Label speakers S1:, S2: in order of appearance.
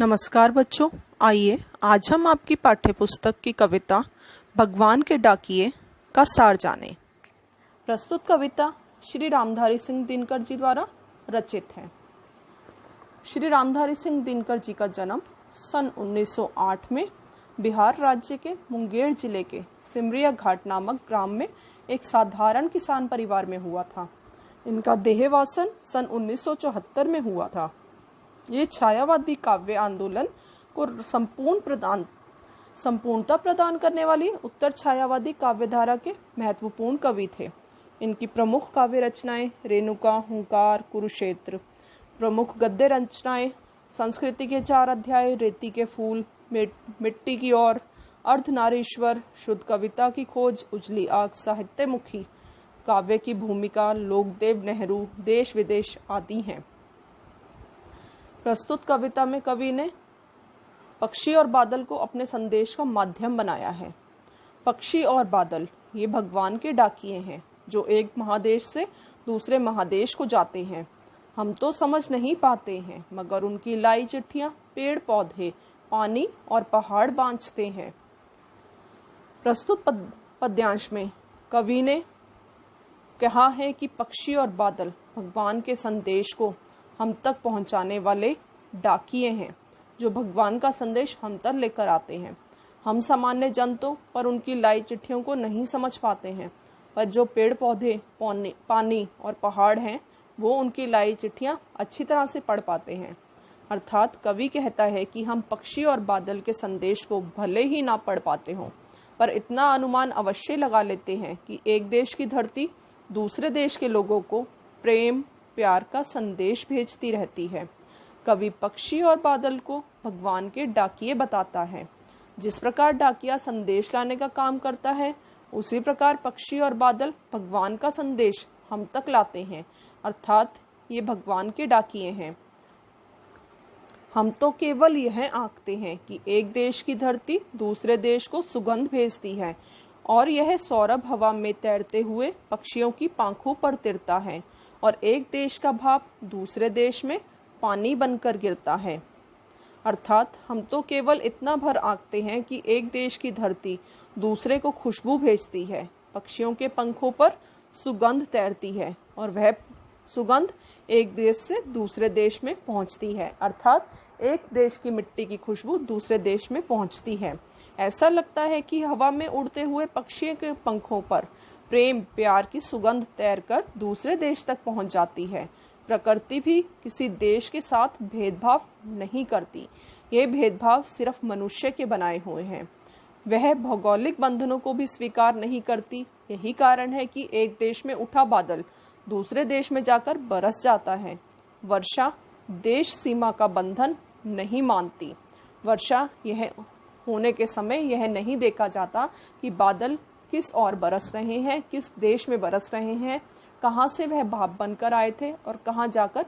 S1: नमस्कार बच्चों, आइए आज हम आपकी पाठ्यपुस्तक की कविता भगवान के डाकिए का सार जानें। प्रस्तुत कविता श्री रामधारी सिंह दिनकर जी द्वारा रचित है। श्री रामधारी सिंह दिनकर जी का जन्म सन 1908 में बिहार राज्य के मुंगेर जिले के सिमरिया घाट नामक ग्राम में एक साधारण किसान परिवार में हुआ था। इनका देहवासन सन 1974 में हुआ था। ये छायावादी काव्य आंदोलन को संपूर्णता प्रदान करने वाली उत्तर छायावादी काव्यधारा के महत्वपूर्ण कवि थे। इनकी प्रमुख काव्य रचनाएं रेणुका, हुंकार, कुरुक्षेत्र। प्रमुख गद्य रचनाएं संस्कृति के 4 अध्याय, रेती के फूल, मिट्टी की ओर, अर्धनारीश्वर, शुद्ध कविता की खोज, उजली आग, साहित्यमुखी, काव्य की भूमिका, लोकदेव, नेहरू, देश विदेश आदि हैं। प्रस्तुत कविता में कवि ने पक्षी और बादल को अपने संदेश का माध्यम बनाया है। पक्षी और बादल ये भगवान के डाकिए हैं जो एक महादेश से दूसरे महादेश को जाते हैं। हम तो समझ नहीं पाते हैं, मगर उनकी लाई चिट्ठियां पेड़ पौधे, पानी और पहाड़ बांधते हैं। प्रस्तुत पद्यांश में कवि ने कहा है कि पक्षी और बादल भगवान के संदेश को हम तक पहुंचाने वाले डाकिए हैं, जो भगवान का संदेश हम तक लेकर आते हैं। हम सामान्य जन तो पर उनकी लाई चिट्ठियों को नहीं समझ पाते हैं, पर जो पेड़ पौधे, पानी और पहाड़ हैं वो उनकी लाई चिट्ठियां अच्छी तरह से पढ़ पाते हैं। अर्थात कवि कहता है कि हम पक्षी और बादल के संदेश को भले ही ना पढ़ पाते हों, पर इतना अनुमान अवश्य लगा लेते हैं कि एक देश की धरती दूसरे देश के लोगों को प्रेम प्यार का संदेश भेजती रहती है। कवि पक्षी और बादल को भगवान के डाकिए बताता है। जिस प्रकार डाकिया संदेश लाने का काम करता है, उसी प्रकार पक्षी और बादल भगवान का संदेश हम तक लाते हैं। अर्थात ये भगवान के डाकिए हैं। हम तो केवल यह आंकते हैं कि एक देश की धरती दूसरे देश को सुगंध भेजती है और यह सौरभ हवा में तैरते हुए पक्षियों की पांखों पर तिरता है और एक देश का भाप दूसरे देश में पानी बनकर गिरता है। अर्थात हम तो केवल इतना भर आंकते हैं कि एक देश की धरती दूसरे को खुशबू भेजती है, पक्षियों के पंखों पर सुगंध तैरती है और वह सुगंध एक देश से दूसरे देश में पहुंचती है। अर्थात एक देश की मिट्टी की खुशबू दूसरे देश में पहुंचती है। ऐसा लगता है कि हवा में उड़ते हुए पक्षियों के पंखों पर प्रेम प्यार की सुगंध तैरकर दूसरे देश तक पहुंच जाती है। प्रकृति भी किसी देश के साथ भेदभाव नहीं करती। ये भेदभाव सिर्फ मनुष्य के बनाए हुए हैं। वह भौगोलिक बंधनों को भी स्वीकार नहीं करती। यही कारण है कि एक देश में उठा बादल दूसरे देश में जाकर बरस जाता है। वर्षा देश सीमा का बंधन नहीं मानती। वर्षा यह होने के समय यह नहीं देखा जाता कि बादल किस ओर बरस रहे हैं, किस देश में बरस रहे हैं, कहाँ से वह भाप बनकर आए थे और कहाँ जाकर